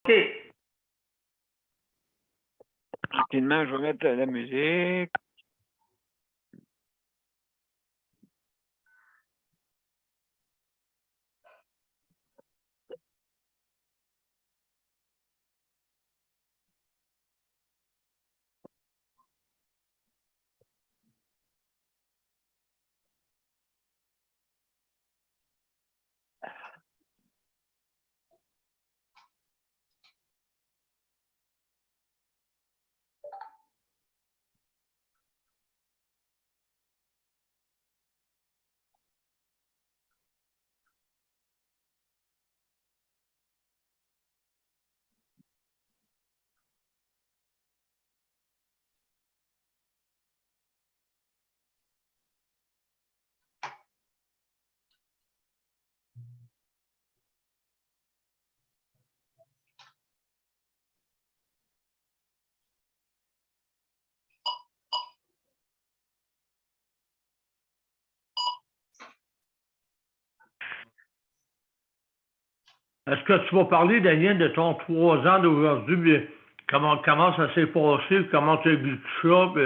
OK. Rapidement, je vais mettre la musique. Est-ce que tu vas parler, Daniel, de ton 3 ans d'aujourd'hui, puis comment ça s'est passé, comment tu as vécu ça, puis,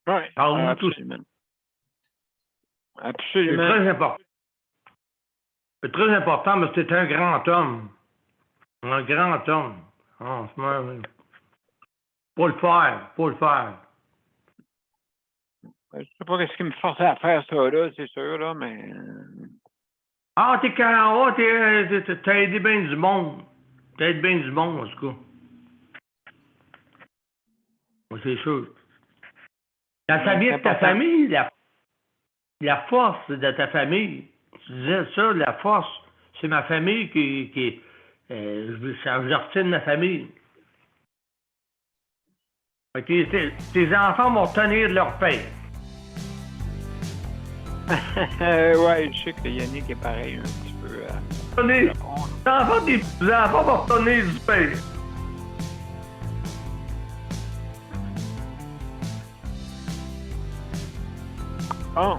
Oui, parle-nous tout ça. absolument. C'est Absolument. très important. C'est très important, mais c'est un grand homme. Un grand homme. En ce moment, faut le faire, faut le faire. Je sais pas ce qui me forçait à faire ça, là, c'est sûr, là, mais... Ah, t'es 40, t'as aidé bien du monde. T'as aidé bien du monde, en tout cas. Oui, c'est sûr. La famille de ta famille, la force de ta famille. Tu disais ça, la force, c'est ma famille qui je retiens de ma famille. Ok, tes enfants vont tenir de leur père. ouais, je sais que Yannick est pareil un petit peu. Tes enfants vont tenir du père. Bon,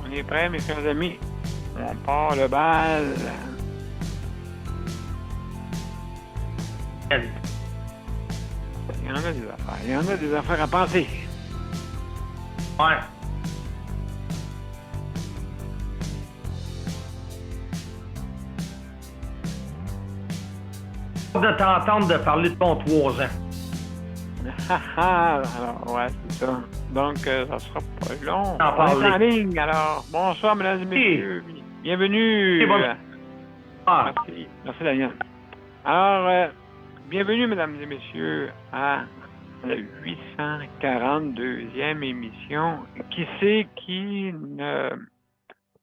on est prêts, mes chers amis. On part le bal. Il y en a des affaires. Il y en a des affaires à penser. Ouais. De t'entendre de parler de ton 3 ans. Alors, ouais, c'est ça. Donc, ça sera pas long. En On est parler. en ligne, alors. Bonsoir, mesdames et messieurs. Bienvenue. Et bonsoir. Merci. Merci, Daniel. Alors, bienvenue, mesdames et messieurs, à la 842e émission. Qui c'est qui ne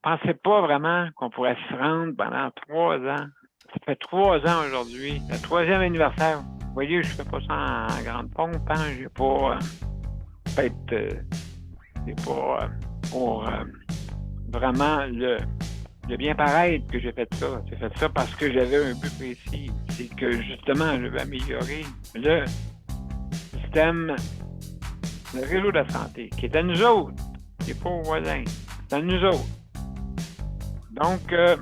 pensait pas vraiment qu'on pourrait se rendre pendant 3 ans? Ça fait 3 ans aujourd'hui, le 3e anniversaire. Vous voyez, je fais pas ça en grande pompe, hein? J'ai pas c'est pas pour vraiment le bien paraître que j'ai fait ça. J'ai fait ça parce que j'avais un but précis. C'est que justement, je veux améliorer le système, le réseau de la santé, qui est à nous autres, qui n'est pas aux voisins. C'est à nous autres. Donc, je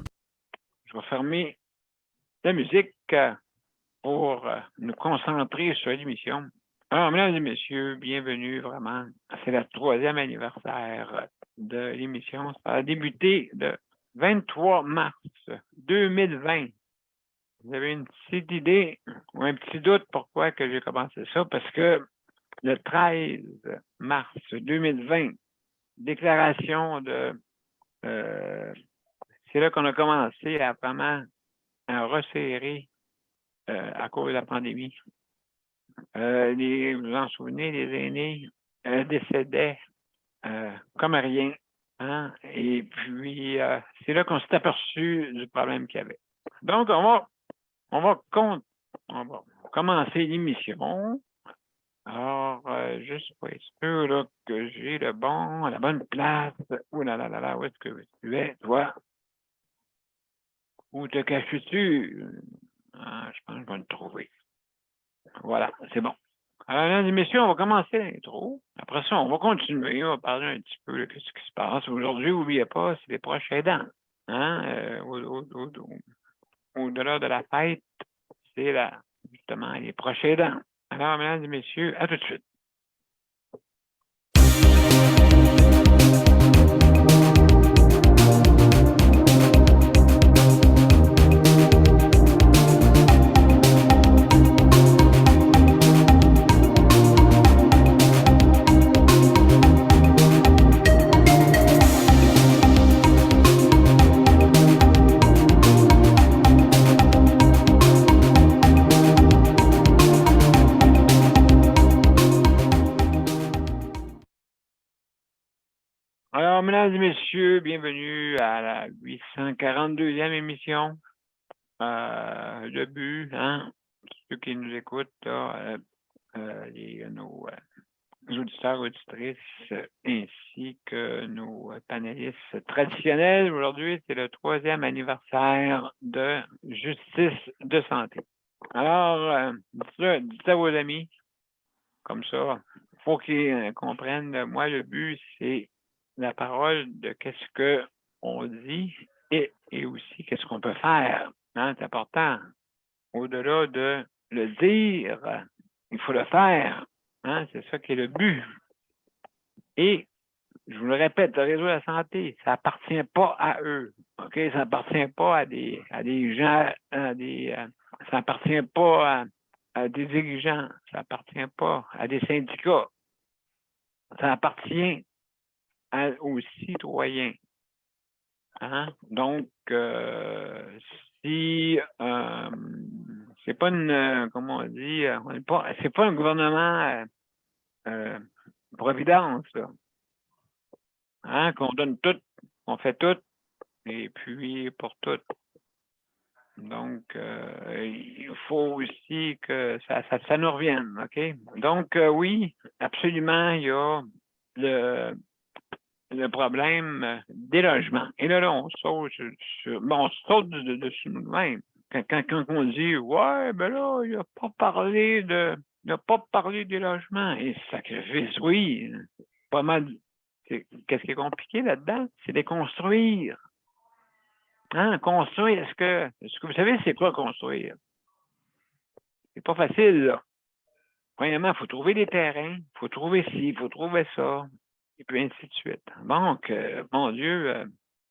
vais fermer la musique pour nous concentrer sur l'émission. Alors, mesdames et messieurs, bienvenue vraiment. C'est le 3e anniversaire de l'émission. Ça a débuté le 23 mars 2020. Vous avez une petite idée ou un petit doute pourquoi que j'ai commencé ça? Parce que le 13 mars 2020, déclaration de... c'est là qu'on a commencé à vraiment à resserrer à cause de la pandémie. Vous vous en souvenez, les aînés décédaient comme rien. Hein? Et puis, c'est là qu'on s'est aperçu du problème qu'il y avait. Donc, on va commencer l'émission. Alors, juste pour être sûr là, que j'ai la bonne place. Ouh là là là là, où est-ce que tu es, toi? Où te caches-tu? Je pense que je vais le trouver. Voilà, c'est bon. Alors, mesdames et messieurs, on va commencer l'intro. Après ça, on va continuer. On va parler un petit peu de ce qui se passe. Aujourd'hui, n'oubliez pas, c'est les proches aidants. Hein? au-delà de la fête, c'est justement les proches aidants. Alors, mesdames et messieurs, à tout de suite. Alors, mesdames et messieurs, bienvenue à la 842e émission. Le but, hein, ceux qui nous écoutent, là, nos auditeurs, auditrices, ainsi que nos panélistes traditionnels. Aujourd'hui, c'est le 3e anniversaire de Justice de santé. Alors, dites à vos amis, comme ça, il faut qu'ils comprennent. Moi, le but, c'est la parole de qu'est-ce qu'on dit et aussi qu'est-ce qu'on peut faire. Hein, c'est important. Au-delà de le dire, il faut le faire. Hein, c'est ça qui est le but. Et, je vous le répète, le réseau de la santé, ça appartient pas à eux. OK? Ça appartient pas à des gens, ça appartient pas à des dirigeants, ça appartient pas à des syndicats. Ça appartient aux citoyens. Hein? Donc, si c'est pas une, comment on dit, c'est pas un gouvernement providence, là. Hein? Qu'on donne tout, on fait tout, et puis pour tout. Donc, il faut aussi que ça nous revienne, OK? Donc, oui, absolument, il y a le problème des logements. Et là, on saute on saute dessus nous-mêmes. Quand on dit, ouais, ben là, il n'a pas parlé des logements. Et sacrifice, oui, pas mal. Qu'est-ce qui est compliqué là-dedans? C'est de construire. Hein, construire, est-ce que vous savez c'est quoi construire? C'est pas facile, là. Premièrement, il faut trouver des terrains, il faut trouver ci, il faut trouver ça, et puis ainsi de suite. Donc, mon Dieu,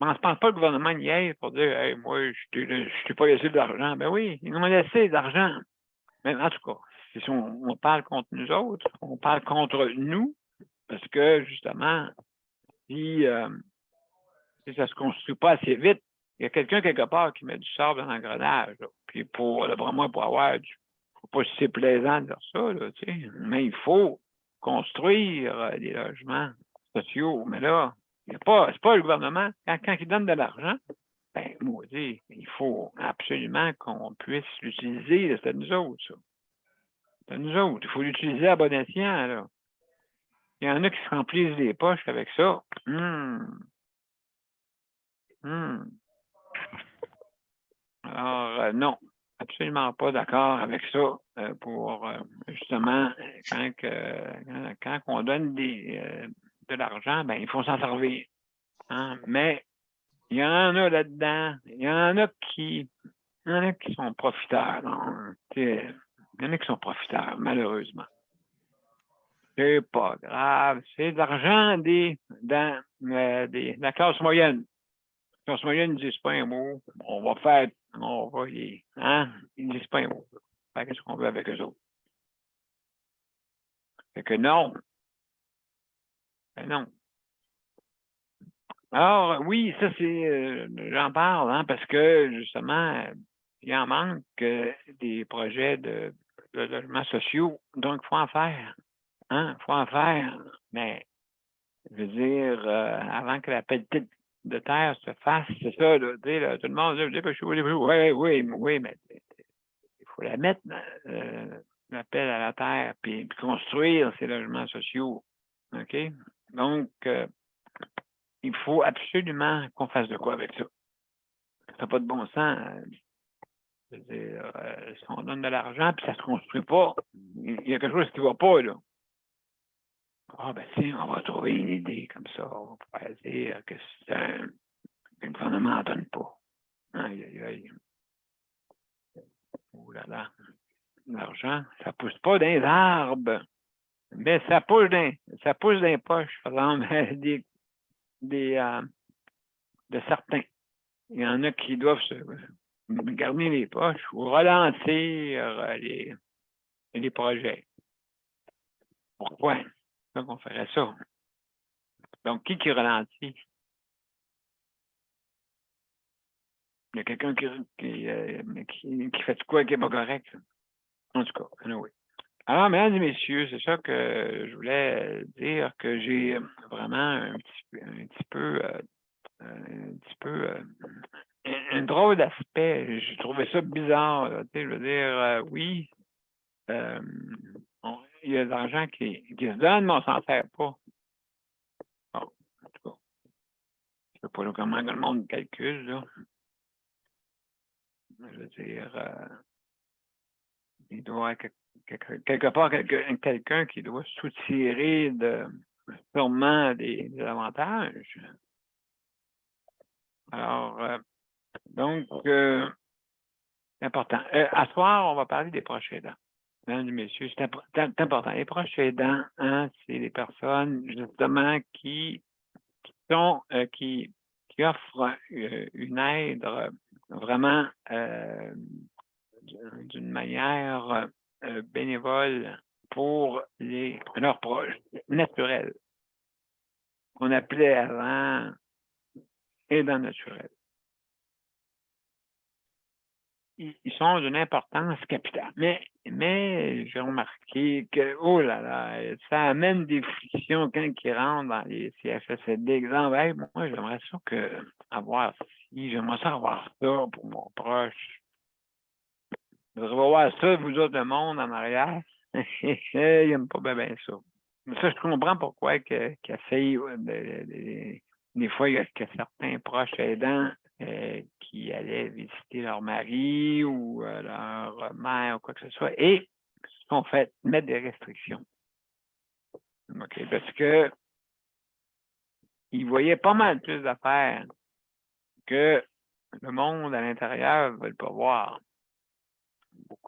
je pense pas que le gouvernement y aille pour dire, hey, moi, je t'ai pas laissé de l'argent. Ben oui, ils nous ont laissé de l'argent. Mais en tout cas, si on parle contre nous autres, on parle contre nous, parce que justement, si ça se construit pas assez vite, il y a quelqu'un quelque part qui met du sable dans l'engrenage. Puis vraiment pour avoir faut pas si c'est plaisant de dire ça, là, tu sais. Mais il faut construire des logements sociaux. Mais là, c'est pas le gouvernement. Quand il donne de l'argent, ben, maudit, il faut absolument qu'on puisse l'utiliser. C'est à nous autres, ça. C'est à nous autres. Il faut l'utiliser à bon escient, là. Il y en a qui se remplissent les poches avec ça. Alors, non, absolument pas d'accord avec ça pour justement quand on donne de l'argent, ben il faut s'en servir. Hein? Mais il y en a là-dedans, il y en a qui sont profiteurs. Il y en a qui sont profiteurs, malheureusement. C'est pas grave. C'est de l'argent de la classe moyenne. La classe moyenne, ils ne disent pas un mot. On va ils ne disent pas un mot. Faire ce qu'on veut avec eux autres. Fait que non. Ben non. Alors, oui, ça c'est, j'en parle, hein, parce que justement, il en manque des projets de logements sociaux. Donc, il faut en faire. Hein? Il faut en faire. Mais, je veux dire, avant que la pelletée de terre se fasse, c'est ça, là, tu sais, là, tout le monde dit, oui, mais il faut la mettre, la pelle à la terre, puis construire ces logements sociaux. OK? Donc, il faut absolument qu'on fasse de quoi avec ça. Ça n'a pas de bon sens. Je veux dire, si on donne de l'argent puis ça ne se construit pas, il y a quelque chose qui ne va pas, là. Ah, ben, si, on va trouver une idée comme ça. On va dire que le gouvernement n'en donne pas. Aïe, aïe, aïe. voilà. L'argent, ça pousse pas dans les arbres, mais ça pousse dans les poches, par exemple, de certains. Il y en a qui doivent se garder les poches ou ralentir les projets. Pourquoi? Donc, on ferait ça. Donc, qui ralentit? Il y a quelqu'un qui fait quoi qui n'est pas correct? En tout cas, anyway. Alors, mesdames et messieurs, c'est ça que je voulais dire, que j'ai vraiment un petit peu un drôle d'aspect. J'ai trouvé ça bizarre. Là, je veux dire, oui, il y a de l'argent qui se donne, mais on s'en sert pas. Bon, en tout cas, je ne sais pas là, comment le monde calcule, là. Je veux dire, il doit quelque part quelqu'un qui doit soutirer sûrement des avantages. Alors, donc, c'est important. À soir, on va parler des proches aidants. Mesdames et messieurs, c'est important. Les proches aidants, hein, c'est les personnes, justement, qui offrent une aide vraiment d'une manière bénévole pour leurs proches, naturels, qu'on appelait avant aidants naturels. Ils sont d'une importance capitale. Mais j'ai remarqué que, oh là là, ça amène des frictions quand ils rentrent dans les CHSLD. Exemple, hey, moi, j'aimerais ça avoir ça pour mon proche. Vous allez voir ça, vous autres, le monde en arrière. Ils n'aiment pas bien ça. Mais ça, je comprends pourquoi qu'ils essayent. Des fois, il y a certains proches aidants qui allaient visiter leur mari ou leur mère ou quoi que ce soit et sont fait mettre des restrictions. OK? Parce que ils voyaient pas mal plus d'affaires que le monde à l'intérieur ne veut pas voir.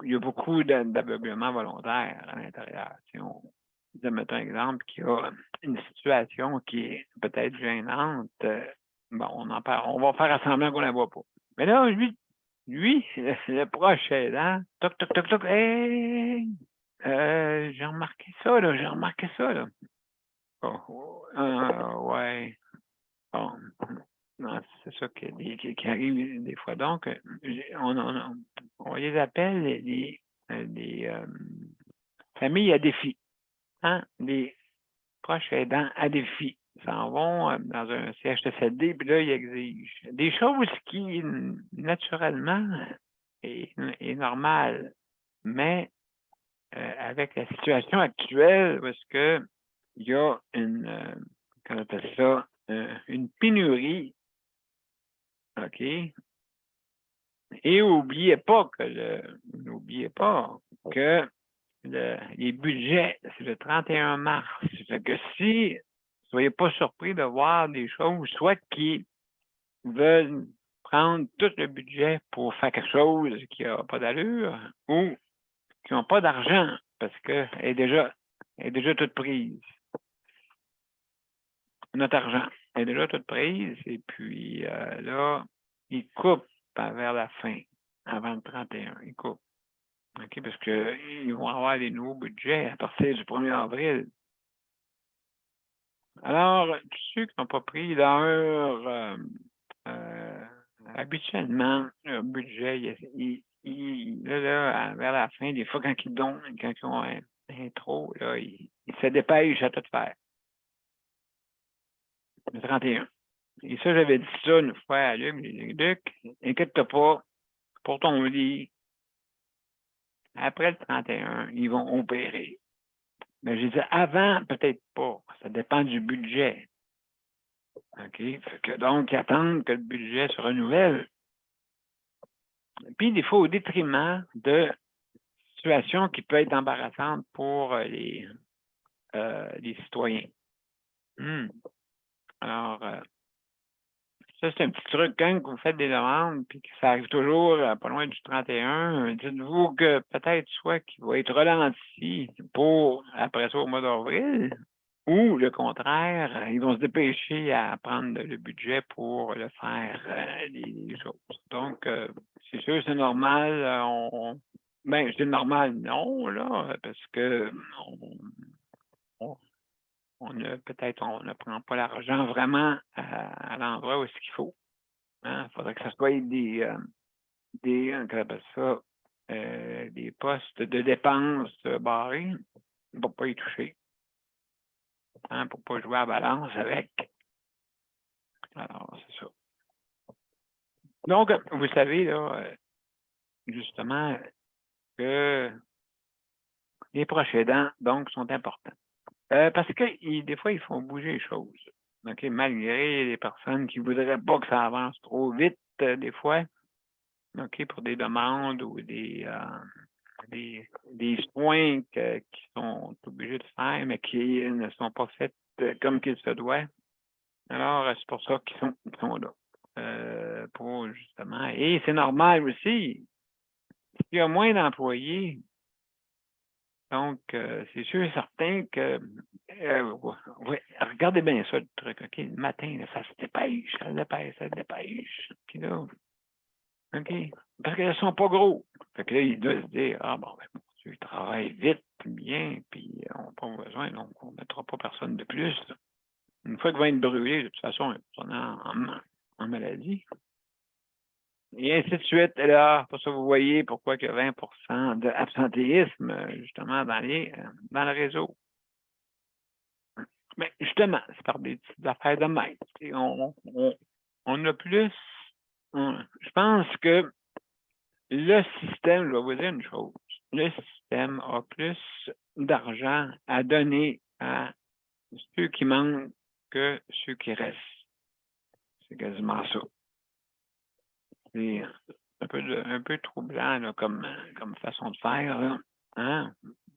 Il y a beaucoup d'aveuglement volontaire à l'intérieur. Si on mettons un exemple qui a une situation qui est peut-être gênante, bon, on en parle, on va faire semblant qu'on ne la voit pas. Mais là, lui, le proche aidant, toc, toc, toc, toc, hey, j'ai remarqué ça, là. Ouais. Bon. Non, c'est ça qui arrive des fois. Donc, on les appelle des familles à défi. Hein? Des proches aidants à défi. Ils s'en vont dans un CHSLD, puis là, ils exigent des choses qui, naturellement, est normale. Mais avec la situation actuelle, parce que il y a qu'on appelle ça, une pénurie, OK? Et n'oubliez pas que les budgets, c'est le 31 mars. C'est que si, soyez pas surpris de voir des choses, soit qui veulent prendre tout le budget pour faire quelque chose qui n'a pas d'allure, ou qui n'ont pas d'argent, parce qu'elle est déjà toute prise. Notre argent est déjà toute prise, et puis là, ils coupent vers la fin, avant le 31, ils coupent. OK, parce qu'ils vont avoir des nouveaux budgets à partir du 1er avril. Alors, tous ceux qui n'ont pas pris leur habituellement, leur budget, là, vers la fin, des fois, quand ils ont un trop, là, ils se dépêchent à tout faire. Le 31. Et ça, j'avais dit ça une fois à Luc. J'ai dit, Luc, inquiète-toi pas, pour ton lit, après le 31, ils vont opérer. Mais j'ai dit avant, peut-être pas. Ça dépend du budget. OK? Fait que donc, ils attendent que le budget se renouvelle. Puis, des fois, au détriment de situations qui peuvent être embarrassantes pour les citoyens. Alors, Ça, c'est un petit truc quand vous faites des demandes, puis que ça arrive toujours pas loin du 31. Dites-vous que peut-être soit qu'il va être ralenti pour après ça au mois d'avril, ou le contraire, ils vont se dépêcher à prendre le budget pour le faire les choses. Donc, c'est sûr, c'est normal. Ben, c'est normal, non, là, parce que on, on ne prend pas l'argent vraiment à l'endroit où est-ce qu'il faut. Il faudrait que ça soit comment on appelle ça, des postes de dépenses barrés pour ne pas y toucher, pour ne pas jouer à balance avec. Alors, c'est ça. Donc, vous savez, là, justement, que les proches aidants, donc, sont importants. Parce que des fois, ils font bouger les choses. OK? Malgré les personnes qui ne voudraient pas que ça avance trop vite, des fois, OK, pour des demandes ou des soins qui sont obligés de faire, mais qui ne sont pas faits comme qu'il se doit. Alors, c'est pour ça qu'ils sont là. Pour justement. Et c'est normal aussi. Il y a moins d'employés. Donc, c'est sûr et certain que ouais, regardez bien ça, le truc, OK? Le matin, là, ça se dépêche, ça se dépêche, ça se dépêche. Puis là, OK? Parce qu'ils ne sont pas gros. Fait que là, ils doivent se dire, ah bon, ben, ils travaillent vite, bien, puis on n'a pas besoin, donc on ne mettra pas personne de plus. Une fois qu'ils vont être brûlés, de toute façon, ils sont en maladie. Et ainsi de suite. Et là, pour ça, vous voyez pourquoi il y a 20 d'absentéisme, justement, dans le réseau. Mais justement, c'est par des petites affaires de même. On a plus. Je pense que le système, je vais vous dire une chose, le système a plus d'argent à donner à ceux qui manquent que ceux qui restent. C'est quasiment ça. C'est un peu troublant là, comme façon de faire. Là. Hein?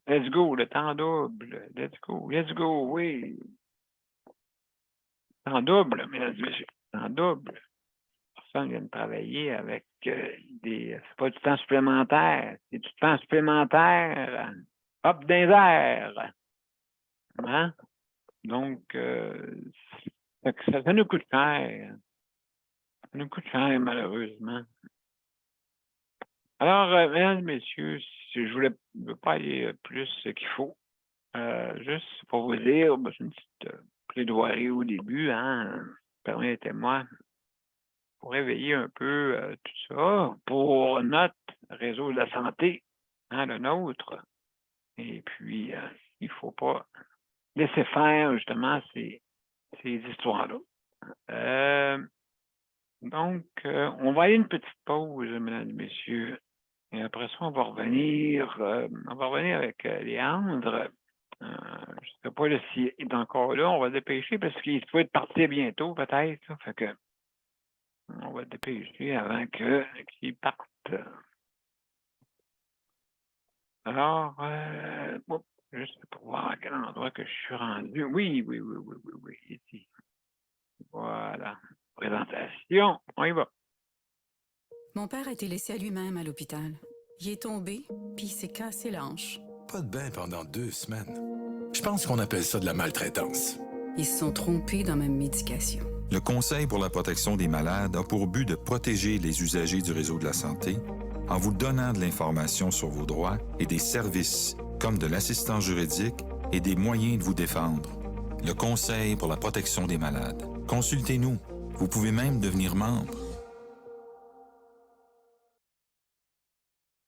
Let's go, le temps double. Let's go, oui. Temps double, mesdames et messieurs. Temps double. Personne vient de travailler avec c'est pas du temps supplémentaire, c'est du temps supplémentaire. Hop dans les airs. Hein? Donc, ça nous coûte cher. Ça nous coûte cher, malheureusement. Alors, mesdames et messieurs, je ne veux pas aller plus qu'il faut. Juste pour vous dire, c'est une petite plaidoirie au début, hein. Permettez-moi, pour réveiller un peu tout ça, pour notre réseau de la santé, hein, le nôtre. Et puis, il ne faut pas laisser faire justement ces histoires-là. Donc, on va aller une petite pause, mesdames et messieurs. Et après ça, on va revenir avec Léandre. Je ne sais pas s'il est encore là. On va dépêcher parce qu'il faut être parti bientôt, peut-être. Là. Fait que on va dépêcher avant qu'il parte. Alors, juste pour voir à quel endroit que je suis rendu. Oui, ici. Voilà. Présentation. On y va. Mon père a été laissé à lui-même à l'hôpital. Il est tombé, puis il s'est cassé la hanche. Pas de bain pendant 2 semaines. Je pense qu'on appelle ça de la maltraitance. Ils se sont trompés dans ma médication. Le Conseil pour la protection des malades a pour but de protéger les usagers du réseau de la santé en vous donnant de l'information sur vos droits et des services comme de l'assistance juridique et des moyens de vous défendre. Le Conseil pour la protection des malades. Consultez-nous. Vous pouvez même devenir membre.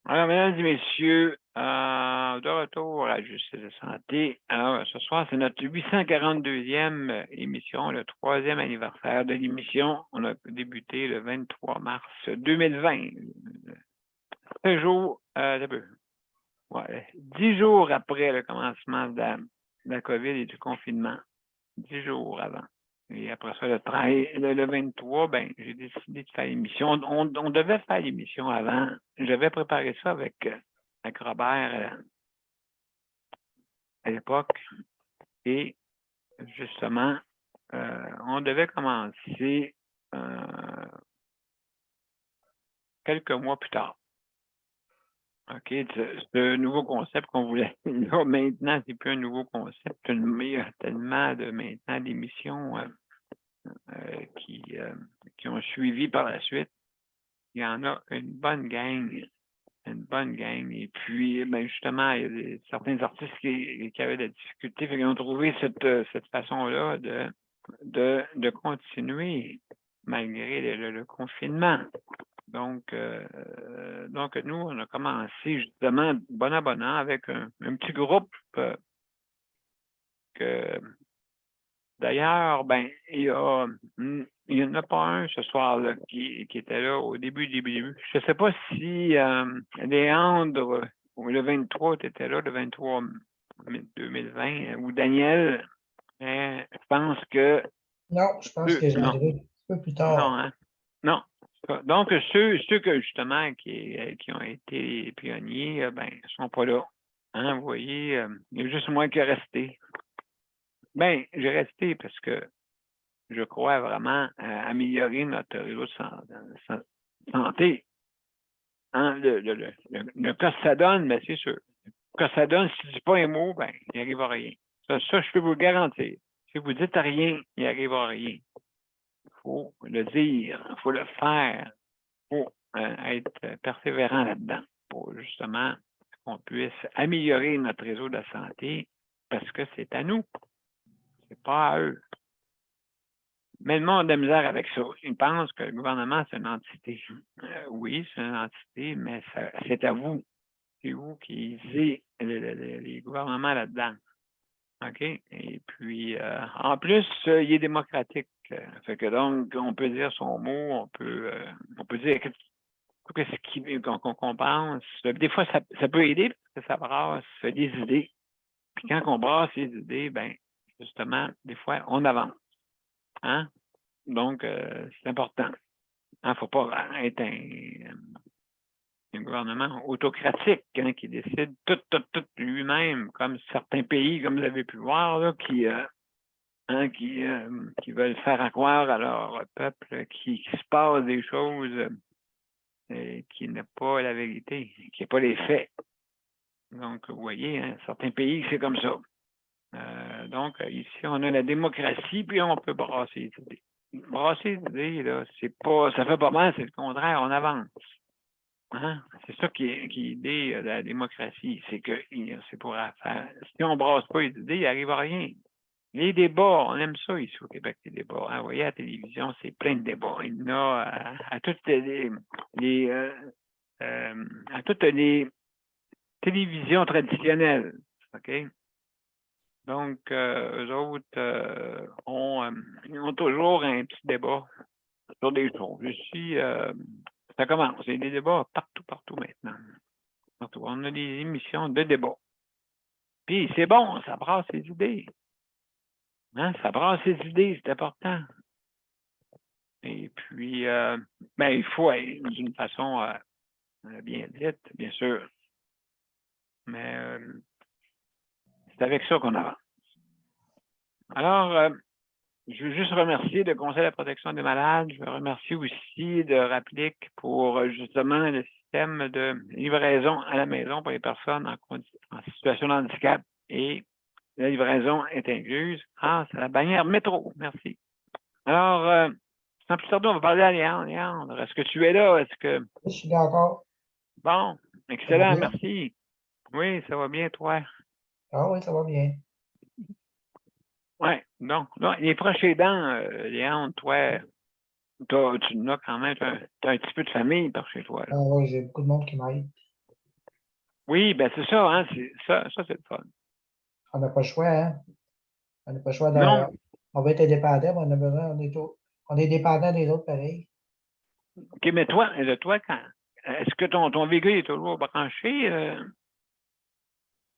Alors, mesdames et messieurs, de retour à la Justice de santé. Alors, ce soir, c'est notre 842e émission, le 3e anniversaire de l'émission. On a débuté le 23 mars 2020. 10 jours après le commencement de la COVID et du confinement. 10 jours avant. Et après ça, le 23, j'ai décidé de faire l'émission. On devait faire l'émission avant. J'avais préparé ça avec Robert à l'époque. Et justement, on devait commencer quelques mois plus tard. OK, ce nouveau concept qu'on voulait. Là, maintenant, c'est plus un nouveau concept. Il y a tellement maintenant d'émissions qui ont suivi par la suite. Il y en a une bonne gang. Une bonne gang. Et puis, justement, il y a certains artistes qui avaient des difficultés. Ils ont trouvé cette façon-là de continuer malgré le confinement. Donc, nous, on a commencé justement bon à bon an avec un petit groupe que, d'ailleurs, il y en a pas un ce soir-là qui était là au début. Je ne sais pas si Léandre, le 23, tu étais là, le 23 2020, ou Daniel, mais je pense que... Non, je pense que j'arrive un petit peu plus tard. Non, hein? Non. Donc, ceux que justement qui ont été les pionniers, ne sont pas là. Hein, vous voyez, il y a juste moi qui est resté. J'ai resté parce que je crois vraiment à améliorer notre réseau de santé. Hein, le cas ça donne, c'est sûr. Le cas ça donne, si tu ne dis pas un mot, il n'arrive à rien. Ça, je peux vous le garantir. Si vous ne dites rien, il n'arrive à rien. Il faut le dire, il faut le faire, il faut être persévérant là-dedans pour justement qu'on puisse améliorer notre réseau de santé parce que c'est à nous, c'est pas à eux. Mais le monde a de misère avec ça. Ils pensent que le gouvernement, c'est une entité. Oui, c'est une entité, mais c'est à vous. C'est vous qui visez les gouvernements là-dedans. OK? Et puis, en plus, il est démocratique. Fait que donc, on peut dire son mot, on peut dire qu'on pense. Des fois, ça peut aider parce que ça brasse des idées. Puis quand on brasse les idées, justement, des fois, on avance. Hein? Donc, c'est important. Il ne faut pas être un gouvernement autocratique qui décide tout lui-même, comme certains pays, comme vous avez pu voir, là, qui veulent faire croire à leur peuple qu'il se passe des choses qui n'est pas la vérité, qui n'est pas les faits. Donc, vous voyez, certains pays, c'est comme ça. Donc, ici, on a la démocratie, puis on peut brasser les idées. Brasser les idées, là, ça fait pas mal, c'est le contraire, on avance. Hein? C'est ça qui est l'idée de la démocratie, c'est que c'est pour faire. Si on ne brasse pas les idées, il n'arrive à rien. Les débats, on aime ça ici au Québec, les débats. Hein? Vous voyez, à la télévision, c'est plein de débats. Il y en a à toutes les télévisions traditionnelles. OK? Donc, eux autres ils ont toujours un petit débat sur des choses. Ici, ça commence. Il y a des débats partout maintenant. Partout. On a des émissions de débat. Puis, c'est bon, ça brasse les idées. Hein? Ça brasse les idées, c'est important. Et puis, il faut aller d'une façon bien dite, bien sûr. Mais c'est avec ça qu'on avance. Alors, je veux juste remercier le Conseil de la protection des malades. Je veux remercier aussi de Rapplique pour justement le système de livraison à la maison pour les personnes en situation de handicap. Et la livraison est incluse. C'est la bannière métro. Merci. Alors, sans plus tarder, on va parler à Léandre. Léandre, est-ce que tu es là? Je suis d'accord. Bon, excellent, merci. Oui, ça va bien, toi? Ah oui, ça va bien. Oui, donc, là, les proches aidants, Léandre, toi, tu as quand même, t'as un petit peu de famille par chez toi. Ah oui, j'ai beaucoup de monde qui m'aide. Oui, c'est ça, hein, ça c'est le fun. On n'a pas le choix, hein? On n'a pas le choix Non. On va être indépendant, mais on a besoin, on est dépendant des autres pareil. OK, mais toi, est-ce que ton véhicule est toujours branché?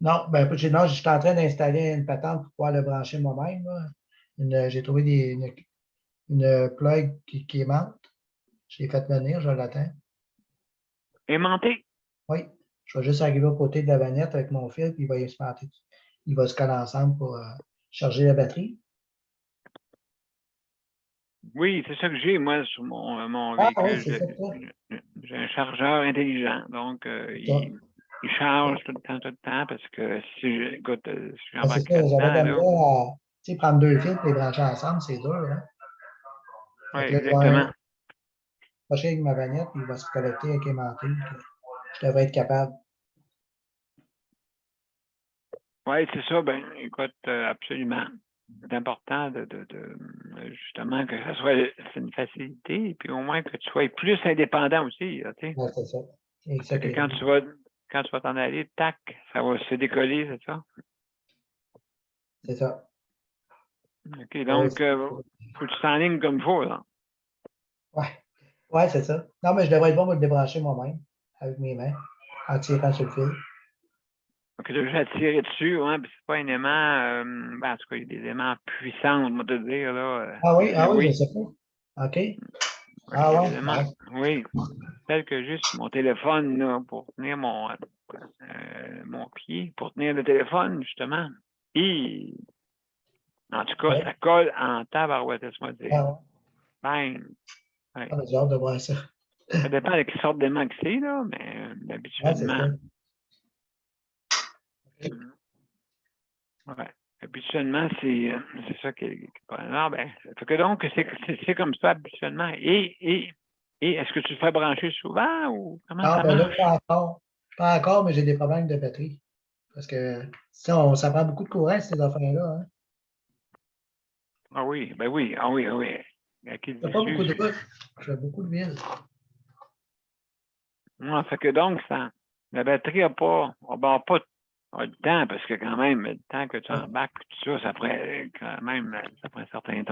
Non, je suis en train d'installer une patente pour pouvoir le brancher moi-même. J'ai trouvé une plug qui aimante. Je l'ai fait venir, je l'attends. Aimanté? Oui. Je vais juste arriver au côté de la vanette avec mon fil, puis il va se coller ensemble pour charger la batterie. Oui, c'est ça que j'ai, moi, sur mon Ah oui, véhicule. c'est ça, toi. J'ai un chargeur intelligent. Donc, C'est ça. il charge tout le temps, parce que écoute, si Ben, c'est j'embarque ça, j'avais de là-dedans, la là. misère à tu sais, prendre 2 fils et les brancher ensemble, c'est dur, hein? Oui, Fait que là, je vais exactement. approcher avec ma vanette, puis il va se connecter avec Aimanté. Je devrais être capable. Oui, c'est ça. Ben, écoute, absolument. C'est important justement que ça soit c'est une facilité, et puis au moins que tu sois plus indépendant aussi, là, tu sais. Ouais, c'est ça. C'est ça Fait que qui est quand tu vas t'en aller, tac, ça va se décoller, c'est ça? c'est ça. OK, Ouais, donc, faut que tu t'enlignes comme il faut, là. ouais. Ouais, c'est ça. Non, mais je devrais être bon pour le débrancher moi-même, avec mes mains, en tirant sur le fil. Donc, tu as juste à tirer dessus, hein, puis c'est pas un aimant, ben, en tout cas, il y a des aimants puissants, on va te dire, là. Mais Ah oui, je oui, sais pas. OK. oui, Ah il y a ouais, des aimants, bon. oui. Tel que juste mon téléphone, là, pour tenir mon pied, pour tenir le téléphone, justement. Et, en tout cas, Ouais. ça colle en tabarouette, laisse-moi dire. Ah ouais. Bang! Ouais. Ah, mais j'ai hâte de voir ça. Ça dépend de quelle sorte d'aimant que c'est, là, mais Ouais, c'est habituellement, ça. ouais. Habituellement, c'est ça qui est pas. Non, ben, fait que donc, c'est comme ça habituellement. Et est-ce que tu le fais brancher souvent ou comment Non, ça ben là, marche? pas encore. Pas encore, mais j'ai des problèmes de batterie. Parce que ça prend beaucoup de courant, ces affaires-là. Hein. Ah oui, ben oui, ah oui, ah oui. À qui Je fais pas beaucoup dessus? de route. Je fais beaucoup de ville. Non, fait que donc, la batterie n'a pas le temps, parce que quand même, le temps que tu Ouais. embarques, tout ça, ça prend quand même, ça prend un certain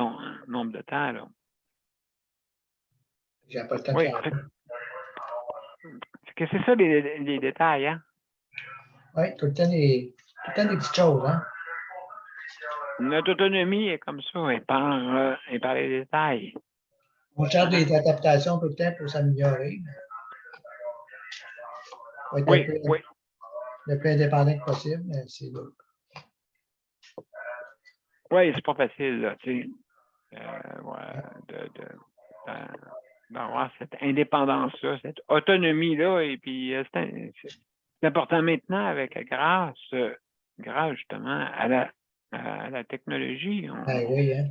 nombre de temps, là. J'ai pas le temps de Oui, faire ça. fait que c'est ça les détails, hein? Oui, tout le temps des petites choses. Hein. Notre autonomie est comme ça, et par les détails. On cherche Hein? des adaptations tout le temps pour s'améliorer. Faut être Oui, oui. le plus indépendant que possible, mais c'est là. Oui, c'est pas facile, là, tu sais, ouais, d'avoir cette indépendance-là, cette autonomie-là, et puis c'est important maintenant grâce justement à la technologie. Ben oui, hein.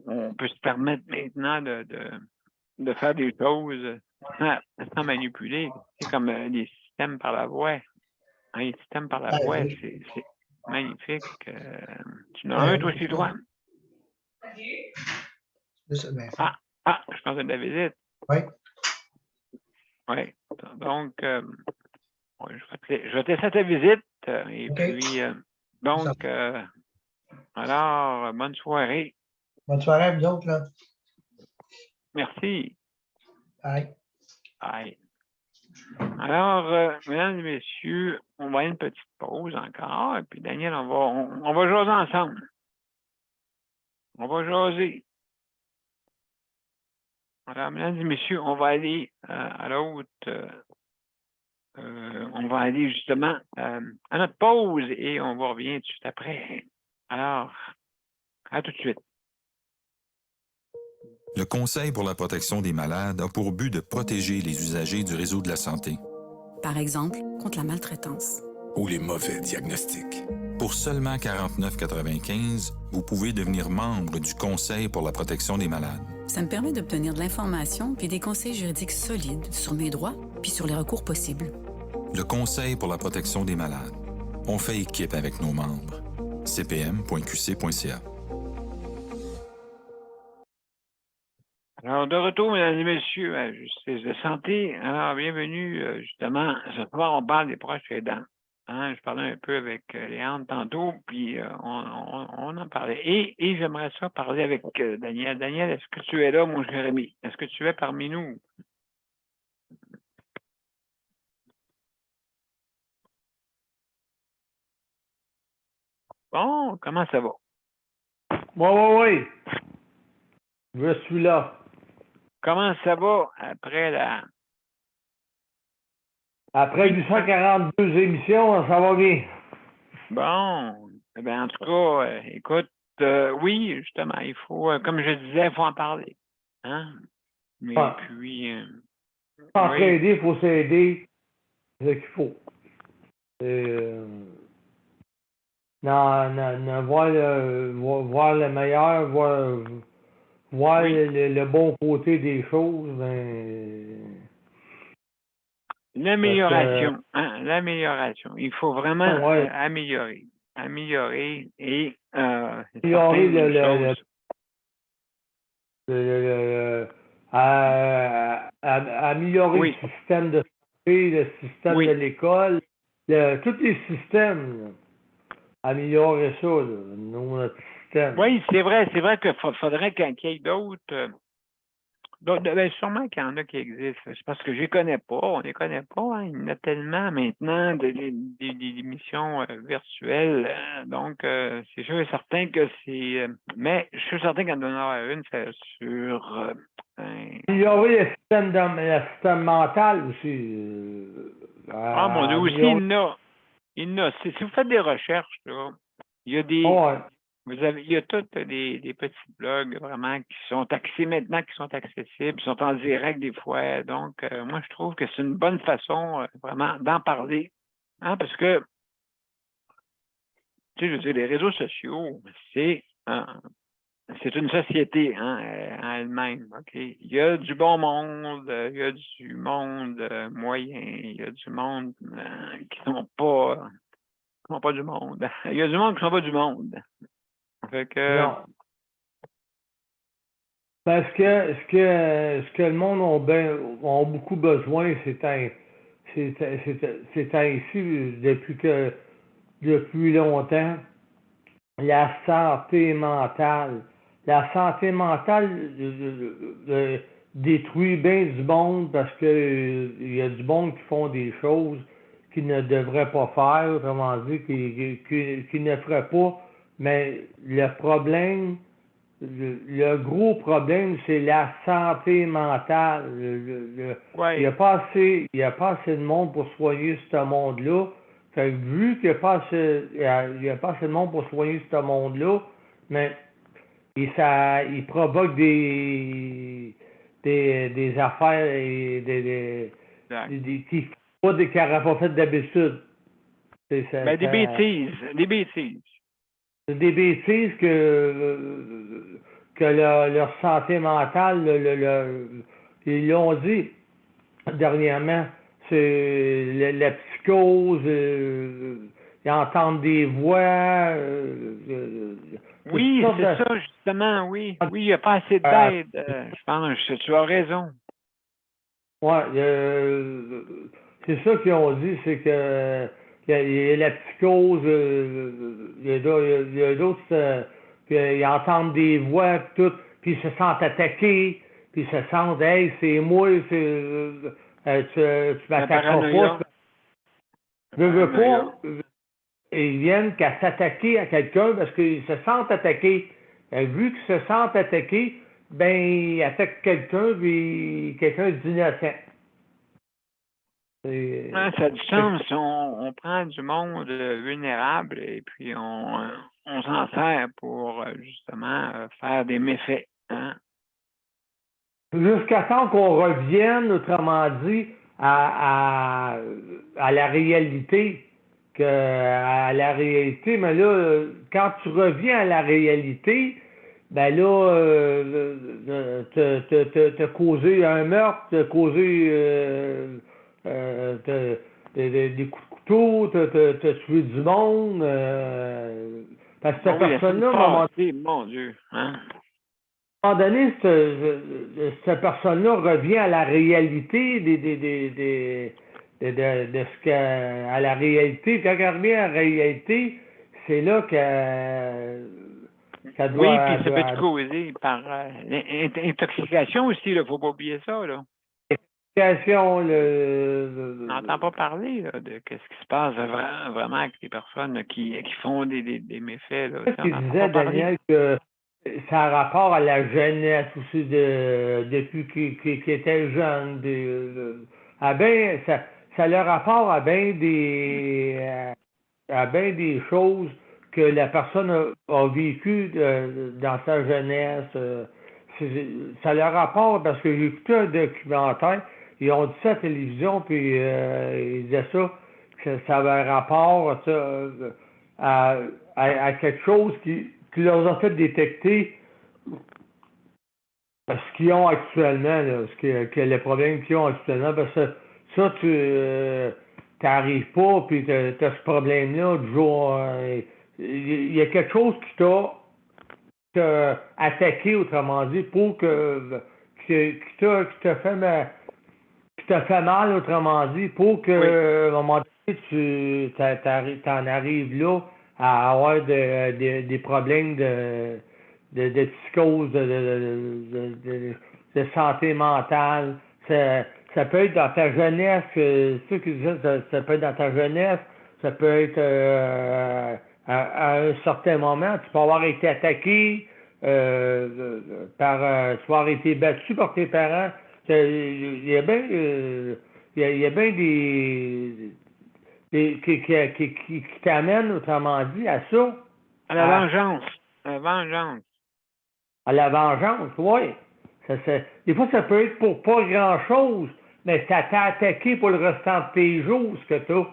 On peut se permettre maintenant de faire des choses sans manipuler. C'est comme les systèmes par la voix. Hein, les systèmes par la Ben voix, oui. c'est magnifique. Tu en as Ben un, oui, toi c'est aussi, ça. toi? C'est ça, ben, Je pense à de la visite. oui. Oui. Donc, ouais, je vais te laisser ta visite. Et OK. puis, Ça. donc, alors, bonne soirée. Bonne soirée à vous autres, là. Merci. Bye. Bye. Alors, mesdames et messieurs, on va aller une petite pause encore. Et puis, Daniel, on va jaser ensemble. On va jaser. Alors, mesdames et messieurs, on va aller à l'autre. On va aller justement à notre pause et on va revenir tout de suite après. Alors, à tout de suite. Le Conseil pour la protection des malades a pour but de protéger les usagers du réseau de la santé. Par exemple, contre la maltraitance. Ou les mauvais diagnostics. Pour seulement 49,95, vous pouvez devenir membre du Conseil pour la protection des malades. Ça me permet d'obtenir de l'information puis des conseils juridiques solides sur mes droits puis sur les recours possibles. Le Conseil pour la protection des malades. On fait équipe avec nos membres. cpm.qc.ca. Alors, de retour, mesdames et messieurs, à Justice de santé. Alors, bienvenue, justement. Ce soir, on parle des proches aidants. Hein, je parlais un peu avec Léandre tantôt, puis on en parlait. Et j'aimerais ça parler avec Daniel. Daniel, est-ce que tu es là, mon Jérémy? Est-ce que tu es parmi nous? Bon, comment ça va? Oui. Je suis là. Comment ça va après Après 842 émissions, ça va bien. Bon, eh bien, en tout cas, écoute, oui, justement, il faut, comme je disais, il faut en parler. Hein? Mais Ouais. puis, S'entraider, il faut s'aider. C'est ce qu'il faut. Voir le meilleur, voir oui, le bon côté des choses, ben, l'amélioration, hein? L'amélioration. Il faut vraiment ouais, améliorer. Améliorer et améliorer certaines choses. améliorer Oui, le système de santé, le système de oui. l'école, tous les systèmes, là. Améliorer ça, là, notre système. Oui, c'est vrai qu'il faudrait qu'il y ait d'autres. Ben, sûrement qu'il y en a qui existent. C'est parce que je les connais pas. On les connaît pas. Hein. Il y en a tellement maintenant des émissions virtuelles. Donc, c'est sûr et certain que c'est. Mais je suis certain qu'il y en aura une, c'est sur. Améliorer le système mental aussi. Ah, mon Dieu, aussi, Améliorer. il y en a. Il y en a. Si vous faites des recherches, là, il y a des. Ouais. Il y a tous des petits blogs vraiment qui sont axés maintenant, qui sont accessibles, qui sont en direct des fois. Donc, moi, je trouve que c'est une bonne façon vraiment d'en parler. Hein, parce que, tu sais, je veux dire, les réseaux sociaux, c'est une société hein, en elle-même. OK? Il y a du bon monde, il y a du monde moyen, il y a du monde qui sont pas du monde. Il y a du monde qui sont pas du monde. Fait que, Non. Parce que ce que le monde ont beaucoup besoin, c'est ainsi depuis longtemps, la santé mentale. La santé mentale détruit bien du monde parce que il y a du monde qui font des choses qu'ils ne devraient pas faire, autrement dit, qu'ils ne feraient pas. Mais le problème, le gros problème, c'est la santé mentale. Il n'y a ouais. il y a pas assez de monde pour soigner ce monde-là. Fait que vu qu'il n'y a pas assez, il y a pas assez de monde pour soigner ce monde-là, mais il provoque des affaires et Exact. qui font pas des qu'il n'aurait pas fait d'habitude. Ben, des bêtises. Des bêtises. C'est des bêtises que leur santé mentale, ils l'ont dit dernièrement, c'est la psychose, ils entendent des voix, toutes Oui, sortes c'est ça, justement, oui. Oui, il n'y a pas assez d'aide, je pense. Tu as raison. ouais, c'est ça qu'ils ont dit, c'est que il y a la psychose, il y a d'autres, puis ils entendent des voix, puis tout, puis ils se sentent attaqués, puis ils se sentent, hey, c'est moi, tu La m'attaqueras paranoïa. pas, je veux Paranoïa. pas, ils viennent qu'à s'attaquer à quelqu'un parce qu'ils se sentent attaqués. Vu qu'ils se sentent attaqués, ben, ils attaquent quelqu'un, puis quelqu'un d'innocent. Ouais, ça a du sens. On prend du monde vulnérable et puis on s'en sert pour justement faire des méfaits. Hein? Jusqu'à temps qu'on revienne, autrement dit, à la réalité. À la réalité, mais là, quand tu reviens à la réalité, ben là, t'as causé un meurtre, t'as causé des coups de couteau, t'as tué du monde. Parce que Ah cette oui, la semaine personne-là, à un moment passée, mon Dieu. Hein? donné, cette personne-là revient à la réalité de ce à la réalité. Quand elle revient à la réalité, c'est là qu'elle Oui, puis ça peut doit être causé par l'intoxication aussi, il ne faut pas oublier ça, là. l'éducation, On n'entend pas parler là, de ce qui se passe vraiment avec les personnes là, qui font des méfaits. Là. ce On qu'il n'entend disait, pas parler. Daniel, que ça a rapport à la jeunesse aussi depuis qu'il était jeune. Ça a le rapport à bien des choses que la personne a vécues dans sa jeunesse. ça a le rapport parce que j'ai écouté un documentaire, ils ont dit ça à la télévision, puis ils disaient ça, que ça avait un rapport ça, à quelque chose qui leur a fait détecter ce qu'ils ont actuellement, là, les problèmes qu'ils ont actuellement, parce que ça, tu n'arrives pas, puis tu as ce problème-là du jour. Il y a quelque chose qui t'a attaqué, autrement dit, pour qui t'a fait mal, autrement dit, pour que, à un moment donné, t'en arrives là à avoir des problèmes de psychose, de santé mentale. Ça peut être dans ta jeunesse, ceux qui disent ça peut être dans ta jeunesse, ça peut être à un certain moment, tu peux avoir été attaqué, tu peux avoir été battu par tes parents. Il y a bien qui t'amènent, autrement dit, à ça. À la vengeance. À la vengeance. À la vengeance, oui. Des fois, ça peut être pour pas grand-chose, mais ça t'a attaqué pour le restant de tes jours, ce que t'as.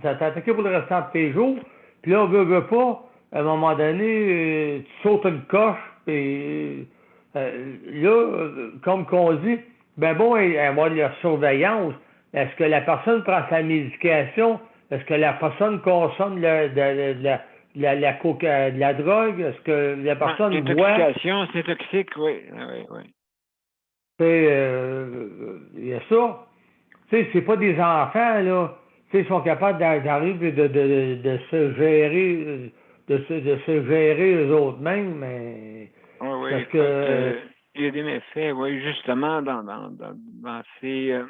Ça t'a attaqué pour le restant de tes jours, puis là, veut pas, à un moment donné, tu sautes une coche, et là, comme qu'on dit, ben bon, avoir de la surveillance. Est-ce que la personne prend sa médication? Est-ce que la personne consomme de la drogue? Est-ce que la personne voit? L'intoxication, c'est toxique, oui. Oui. Il y a ça. Tu sais, c'est pas des enfants, là. Tu sais, ils sont capables d'arriver de se gérer, de se gérer eux autres mêmes, mais. Oui, parce que. Il y a des méfaits, oui, justement, dans ces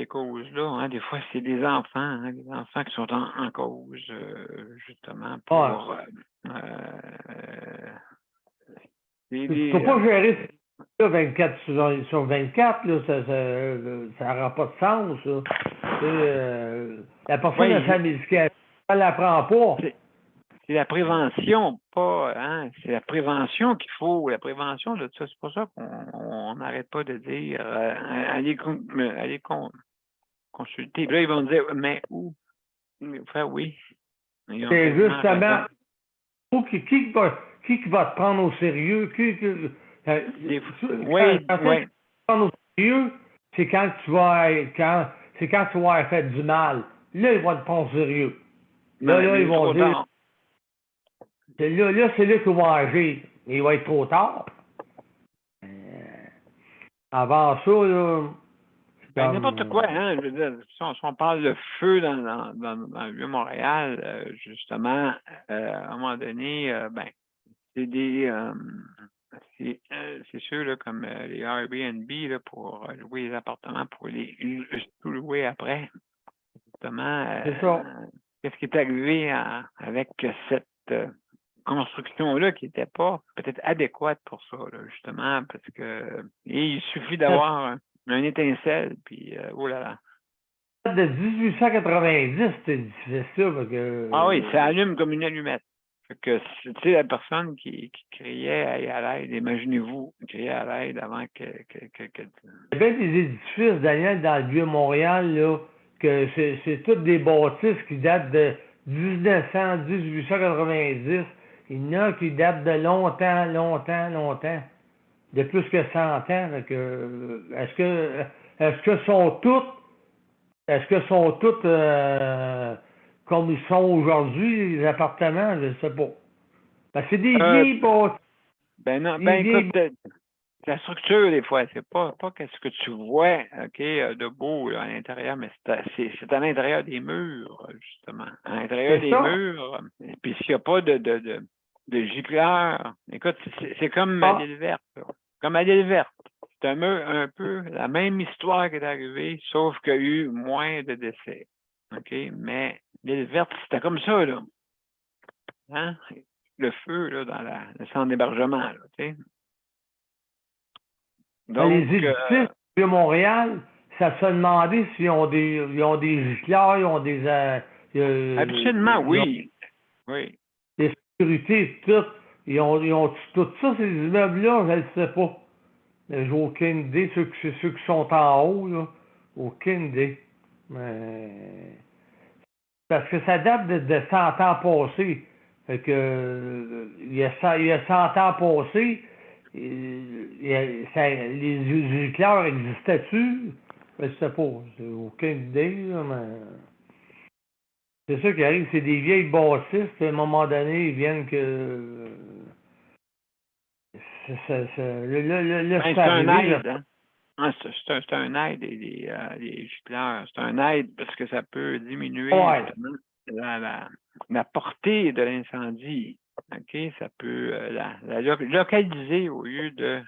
causes-là. Hein, des fois, c'est des enfants qui sont en cause, justement, pour... Tu ne peux pas gérer ça 24 sur 24, là, ça n'aura pas de sens, ça. La personne a sa médication, elle ne la prend pas. C'est la prévention, pas, hein, c'est la prévention qu'il faut, la prévention de ça. C'est pour ça qu'on n'arrête pas de dire, allez consulter. Puis là, ils vont dire, mais où? Enfin, oui. C'est justement, qui va te prendre au sérieux? Quand tu te prendre au sérieux, c'est quand tu vas avoir fait du mal. Là, ils vont te prendre au sérieux. Là, ils vont dire... Là, c'est là qu'ils vont agir. Il va être trop tard. Avant ça, là... n'importe quoi, hein. Je veux dire, si on parle de feu dans le Vieux-Montréal, justement, à un moment donné, c'est des... c'est sûr, là, comme les Airbnb, là, pour louer les appartements, pour les tout louer après. Justement, c'est ça. Qu'est-ce qui est arrivé avec cette construction-là qui n'était pas peut-être adéquate pour ça, là, justement, parce que il suffit d'avoir un étincelle, puis oh là là. De 1890, c'était difficile, ça, parce que... Ah oui, ça allume comme une allumette. Fait que, tu sais, la personne qui criait à l'aide, imaginez-vous, crier à l'aide avant que... Il y a bien des édifices, Daniel, dans le Vieux-Montréal, là, que c'est toutes des bâtisses qui datent de 1890. Il y en a qui datent de longtemps, de plus que 100 ans. Est-ce que sont toutes comme ils sont aujourd'hui, les appartements? Je ne sais pas. Ben, c'est des vieilles bâtisses. Ben non, écoute, la structure, des fois, c'est pas qu'est-ce que tu vois, OK, de beau là, à l'intérieur, mais c'est à l'intérieur des murs, justement. À l'intérieur des murs. Puis s'il n'y a pas de gicleur, écoute, c'est comme à l'île verte. Comme à l'île verte. C'est un peu la même histoire qui est arrivée, sauf qu'il y a eu moins de décès. OK? Mais l'île verte, c'était comme ça, là. Hein? Le feu, là, dans le centre d'hébergement, là, tu sais. Donc, les édifices de Montréal, ça se demandait s'ils ont des gicleurs, ils ont des... absolument, oui. Oui. Des sécurités, tout. Ils ont tout ça, ces immeubles-là, je ne sais pas. J'ai aucune idée. Ceux qui sont en haut, là, aucune idée. Mais... Parce que ça date de 100 ans passés. Fait que, il y a 100 ans passés, les éclairs existaient-tu? Je sais pas. J'ai aucune idée, là, mais... C'est ça qui arrive, c'est des vieilles bassistes, à un moment donné, ils viennent que... C'est un aide, hein? C'est un aide, les gicleurs. C'est un aide parce que ça peut diminuer justement la portée de l'incendie. OK? Ça peut la localiser au lieu de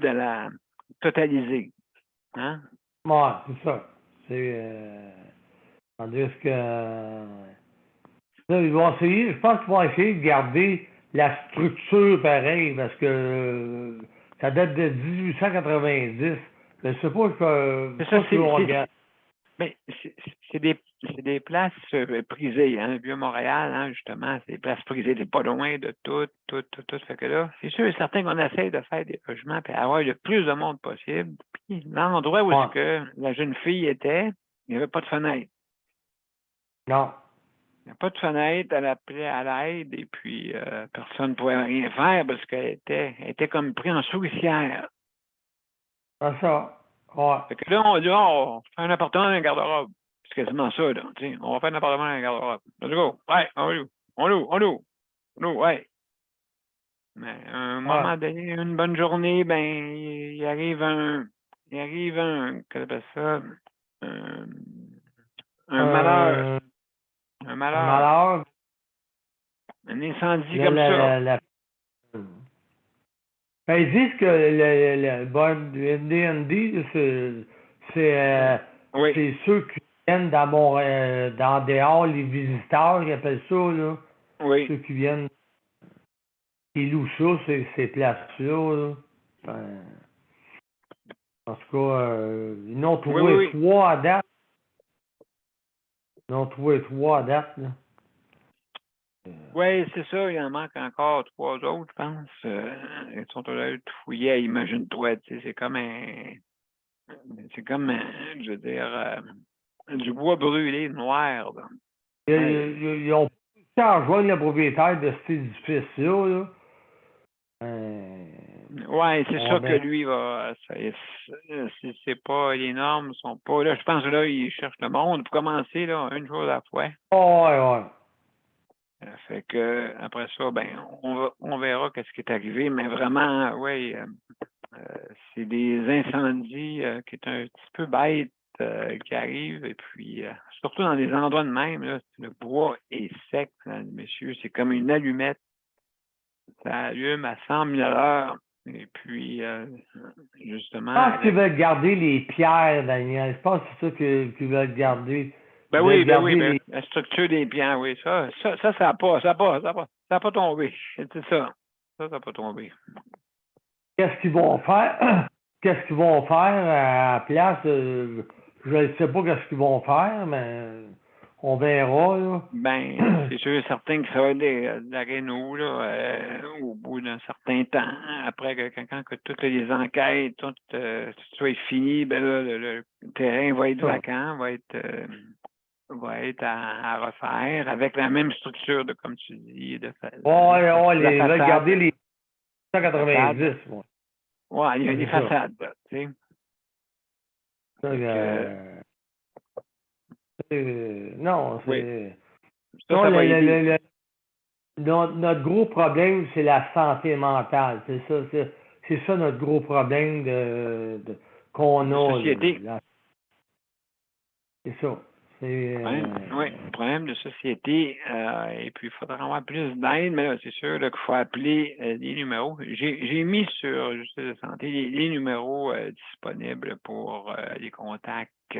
la totaliser. Hein? Ouais, c'est ça. Tandis que là, ils vont essayer, je pense qu'ils vont essayer de garder la structure pareille, parce que ça date de 1890. Je sais pas C'est ça, c'est des places prisées, hein, Vieux-Montréal, hein, justement, c'est des places prisées, c'est pas loin de tout. Fait que là, c'est sûr et certain qu'on essaie de faire des logements et avoir le plus de monde possible. Puis l'endroit où est-ce que la jeune fille était, il n'y avait pas de fenêtre. Non. Il n'y a pas de fenêtre, elle appelait à l'aide et puis personne ne pouvait rien faire parce qu'elle était comme prise en souricière. C'est ça. Ouais. Fait que là, on dit, on fait un appartement dans un garde-robe. C'est quasiment ça, là. Tu sais, on va faire un appartement dans un garde-robe. Let's go. Ouais, on loue, ouais. Mais à un moment donné, une bonne journée, ben, il arrive un, qu'est-ce qu'on appelle ça? Un malheur. Un malheur. Un incendie comme ça. Ben, ils disent que le Airbnb, c'est ceux qui viennent dans dehors, les visiteurs, ils appellent ça, là. Oui. Ceux qui viennent, qui louent ça, ces places-là, là. Ben, en tout cas, ils n'ont trouvé trois à date. Ils ont trouvé trois à date, là. Oui, c'est ça, il en manque encore 3 autres, je pense. Ils sont allés tout fouiller, imagine-toi, tu sais, c'est comme, je veux dire, du bois brûlé noir. Ils ont pu rejoindre le propriétaire de cet édifice-là, là. Oui, c'est ça que lui va. C'est pas, les normes sont pas. Là, je pense que là, il cherche le monde. Pour commencer, là, une chose à la fois. Ouais. Fait que après ça, ben, on verra qu'est-ce qui est arrivé, mais vraiment, oui, c'est des incendies qui est un petit peu bêtes qui arrivent, et puis surtout dans des endroits de même, là, le bois est sec, mesdames et messieurs, c'est comme une allumette. Ça allume à 100 000 à l'heure. Et puis, justement... Je pense qu'ils veulent garder les pierres, Daniel. Je pense que c'est ça qu'ils veulent garder. Ben oui, la structure des pierres, oui. Ça n'a pas tombé. C'est ça. Ça n'a pas tombé. Qu'est-ce qu'ils vont faire? Qu'est-ce qu'ils vont faire à la place? Je ne sais pas qu'est-ce qu'ils vont faire, mais on verra, là. Ben, c'est sûr et certain que ça va être de la réno, là, au bout d'un certain temps. Après quand toutes les enquêtes, tout soit fini, ben là, le terrain va être vacant, va être à refaire avec la même structure de, comme tu dis, ils veulent garder les 190. Ouais, il y a des façades, tu sais. Non, c'est... Oui. Notre gros problème, c'est la santé mentale. C'est ça notre gros problème qu'on a. Société. C'est ça. Oui, problème de société. Et puis, il faudra avoir plus d'aide, mais là, c'est sûr qu'il faut appeler les numéros. J'ai mis sur Justice de santé les numéros disponibles pour les contacts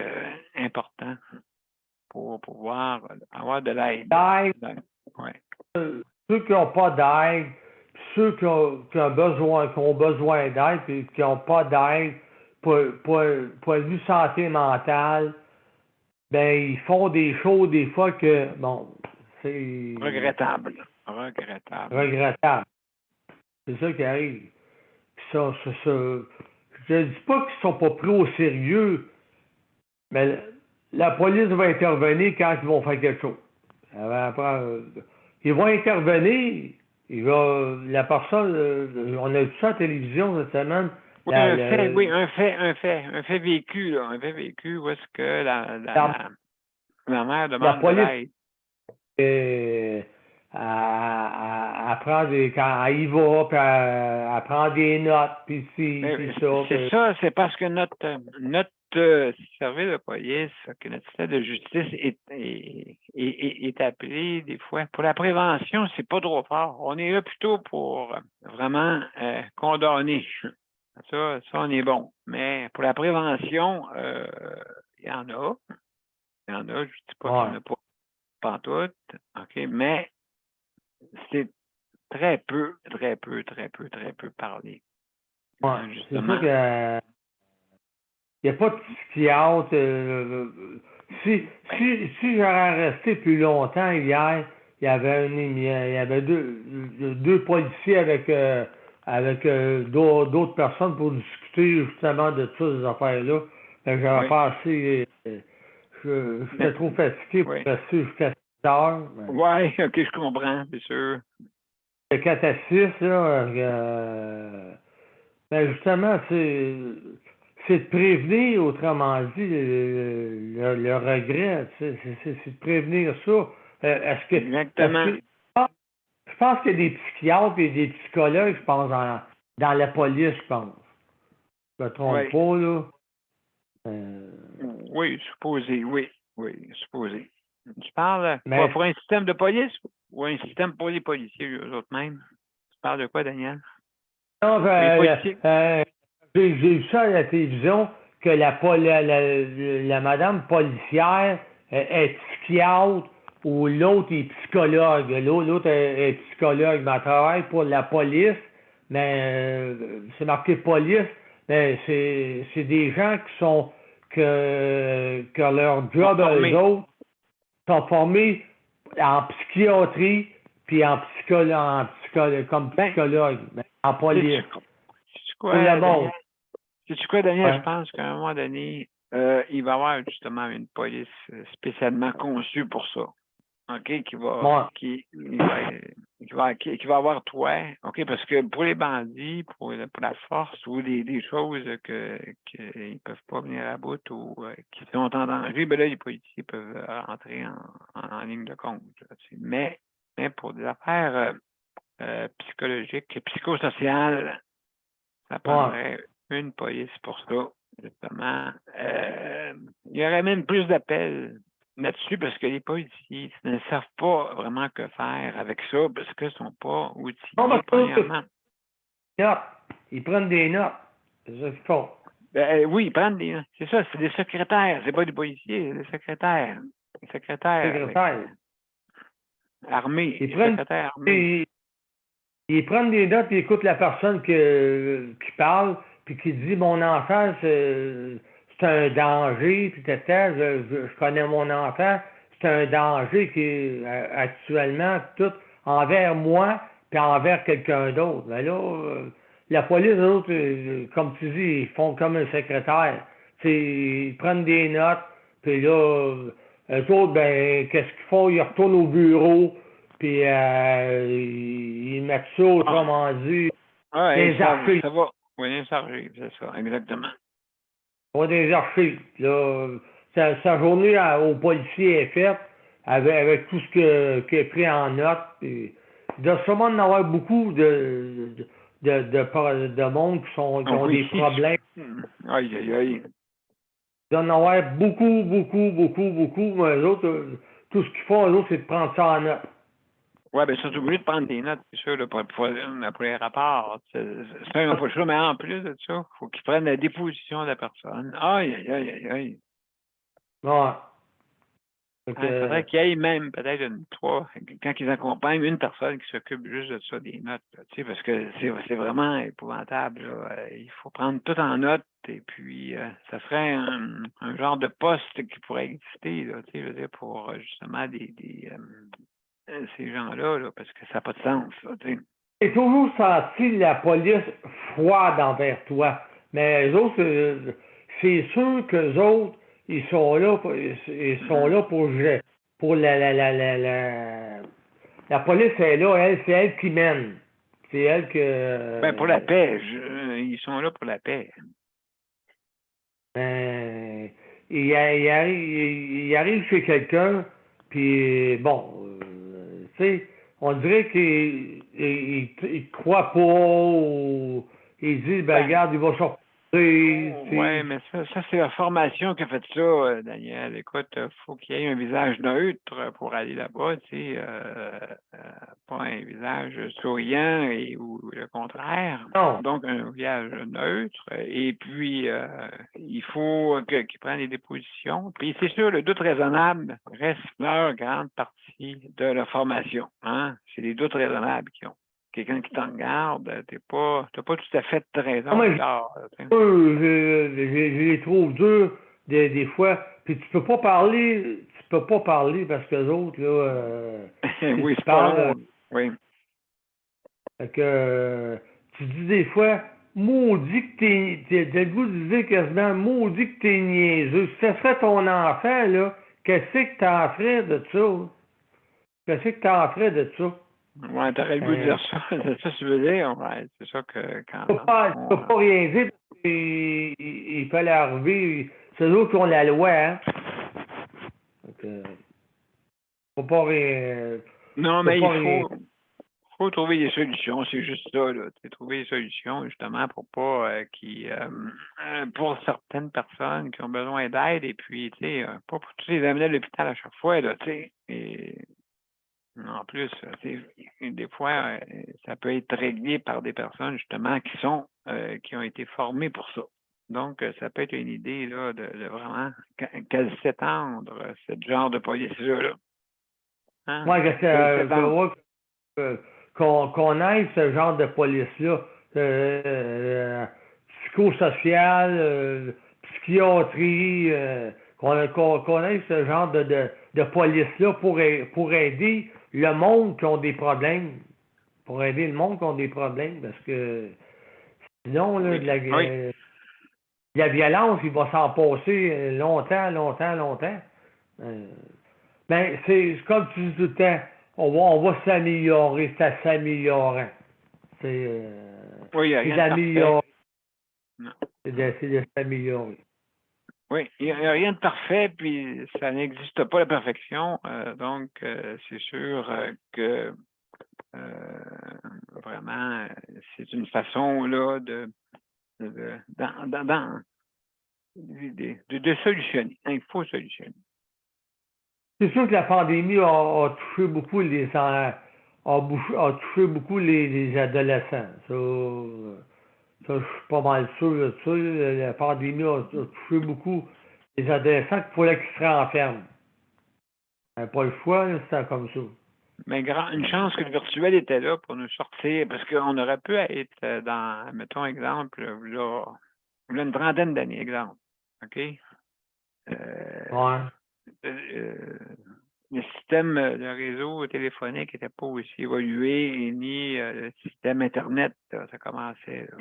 importants pour pouvoir avoir de l'aide. Ceux qui n'ont pas d'aide, ceux qui ont besoin d'aide, puis qui n'ont pas d'aide pour vue santé mentale, ben, ils font des choses des fois que, bon, c'est... Regrettable. C'est ça qui arrive. je ne dis pas qu'ils ne sont pas pris au sérieux, mais la police va intervenir quand ils vont faire quelque chose. Ils vont intervenir. La personne, on a vu ça à la télévision cette semaine. Oui, un fait vécu, là. Un fait vécu où est-ce que la mère demande de l'aide. Elle prend quand elle y va, puis elle prend des notes, puis puis ça. C'est ça, c'est parce que notre service de police, que notre système de justice est appelé des fois. Pour la prévention, c'est pas trop fort. On est là plutôt pour vraiment condamner. Ça, on est bon. Mais pour la prévention, il y en a. Il y en a, je ne dis pas qu'il n'y en a pas pantoute, OK, mais c'est très peu parlé. Ouais, c'est sûr que il n'y a pas de psychiatre. Si j'aurais resté plus longtemps hier, il y avait deux policiers avec d'autres personnes pour discuter justement de toutes ces affaires-là. J'aurais pas assez. J'étais trop fatigué pour rester jusqu'à 7 heures. Oui, OK, je comprends, c'est sûr. De 4 à 6, là, ben justement, c'est de prévenir, autrement dit, le regret. C'est de prévenir ça. Exactement. Je pense qu'il y a des psychiatres et des psychologues, je pense, dans la police, je pense. Je me trompe pas, là. Oui, supposé, oui, supposé. Tu parles pour un système de police ou un système pour les policiers, eux autres mêmes? Tu parles de quoi, Daniel? Non, j'ai vu ça à la télévision, que la madame policière est psychiatre ou l'autre est psychologue. L'autre est psychologue, mais elle travaille pour la police, mais c'est marqué police, mais c'est des gens qui sont que leur job, eux autres, sont formés en psychiatrie puis en psychologue, comme psychologue, en police. C'est quoi, Daniel? Je pense qu'à un moment donné, il va y avoir justement une police spécialement conçue pour ça. OK, qui va avoir toi, OK, parce que pour les bandits, pour la force ou des choses qu'ils ne peuvent pas venir à bout ou qui sont en danger, ben là, les policiers peuvent rentrer en ligne de compte. Mais pour des affaires psychologiques et psychosociales, ça prendrait une police pour ça, justement. Il y aurait même plus d'appels là-dessus parce que les policiers ne savent pas vraiment que faire avec ça parce qu'ils ne sont pas outillés, premièrement. Ils prennent des notes. C'est ça qu'ils font. Oui, ils prennent des notes. C'est ça, c'est des secrétaires. C'est pas des policiers, c'est des secrétaires. Des secrétaires. Armés. Ils prennent des notes et écoutent la personne qui parle puis qui dit mon enfant, c'est un danger, puis je connais mon enfant, c'est un danger qui est actuellement tout envers moi puis envers quelqu'un d'autre. Mais là, la police, eux autres, comme tu dis, ils font comme un secrétaire. Ils prennent des notes, puis là, eux autres, ben, qu'est-ce qu'ils font? Ils retournent au bureau, puis ils mettent ça, autrement dit, des archives. Ça va. Oui, des archives, c'est ça, exactement. Des archives. Là, sa journée au policier est faite avec tout ce qui est pris en note. Puis, il doit sûrement en avoir beaucoup de monde qui ont des problèmes. Aïe. Il doit en avoir beaucoup. Mais eux autres, tout ce qu'ils font, eux autres, c'est de prendre ça en note. Oui, bien, ils sont obligés de prendre des notes, c'est sûr, là, pour les rapports. C'est un peu chaud, mais en plus de ça, il faut qu'ils prennent la déposition de la personne. Aïe. Ouais. Il faudrait qu'il y ait même peut-être quand ils accompagnent une personne qui s'occupe juste de ça, des notes, là, parce que c'est vraiment épouvantable. Là. Il faut prendre tout en note et puis ça serait un genre de poste qui pourrait exister, là, je veux dire, pour justement ces gens-là, là, parce que ça n'a pas de sens. Là, J'ai toujours senti la police froide envers toi. Mais eux autres, c'est sûr qu'eux autres, ils sont là pour la police est là, c'est elle qui mène. C'est elle que. Ben, pour la paix. Ils sont là pour la paix. Il arrive chez quelqu'un, puis bon, tu sais, on dirait qu'il il croit pas, ou il dit, ben regarde, il va sortir. Oui, mais ça c'est la formation qui a fait ça, Daniel. Écoute, faut qu'il y ait un visage neutre pour aller là-bas, tu sais, pas un visage souriant ou le contraire. Non. Donc, un visage neutre. Et puis, il faut qu'ils prennent des dépositions. Puis, c'est sûr, le doute raisonnable reste leur grande partie de la formation. Hein? C'est les doutes raisonnables qui ont. Quelqu'un qui t'en garde, t'as pas tout à fait raison. Non, je les trouve durs des fois. Puis tu peux pas parler parce que les autres, là, oui, c'est pas long. Oui. Fait que tu dis des fois, maudit que t'as le goût de dire quasiment, maudit que t'es niaiseux. Si ça serait ton enfant, là, qu'est-ce que t'en ferais de ça? Qu'est-ce que t'en ferais de ça? Ouais, t'aurais le goût de dire ça. C'est ça que tu veux dire. Ouais, c'est ça que quand. Tu peux pas rien dire parce qu'il fallait arriver. C'est eux qui ont la loi, hein. Donc, faut pas rien. Non, mais il faut trouver des solutions. C'est juste ça, là. Trouver des solutions, justement, pour pas pour certaines personnes qui ont besoin d'aide, et puis, tu sais, pas pour tous les amener à l'hôpital à chaque fois, là, tu sais. Et en plus, des fois, ça peut être réglé par des personnes, justement, qui ont été formées pour ça. Donc, ça peut être une idée, là, de vraiment qu'elle s'étendre, ce genre de police-là. Hein? Moi, qu'on ait ce genre de police-là, psychosocial, psychiatrie, qu'on ait ce genre de police-là pour aider le monde qui ont des problèmes. Pour aider le monde qui ont des problèmes, parce que sinon, là, de la violence, il va s'en passer longtemps. Ben, c'est comme tu dis tout le temps, on va s'améliorer, c'est s'améliorant. Oui, il n'y a rien de parfait. C'est de s'améliorer. Oui, il n'y a rien de parfait, puis ça n'existe pas la perfection. Donc, c'est sûr que vraiment, c'est une façon là de solutionner. Il faut solutionner. C'est sûr que la pandémie a touché beaucoup les adolescents. Ça, je suis pas mal sûr de ça. La pandémie a touché beaucoup les adolescents qu'il fallait qu'ils se renferment. Pas le choix, c'était comme ça. Mais une chance que le virtuel était là pour nous sortir, parce qu'on aurait pu être dans, mettons, exemple, là, une trentaine d'années, exemple. OK? Ouais. Le système, le réseau téléphonique n'était pas aussi évolué, ni le système Internet, là, ça commençait. Là.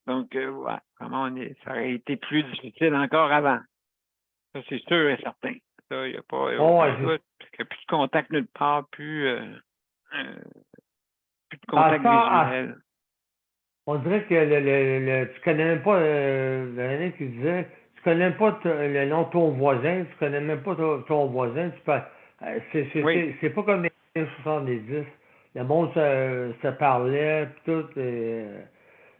Donc, ouais, vraiment, ça aurait été plus difficile encore avant. Ça, c'est sûr et certain. Ça, il n'y a pas de doute. Parce qu'il n'y a plus de contact nulle part, plus de contact visuel. On dirait que tu connais même pas, l'année qui disait, tu connais même pas le nom de ton voisin, tu connais même pas ton voisin, c'est pas comme les années 70. Le monde se parlait, puis tout.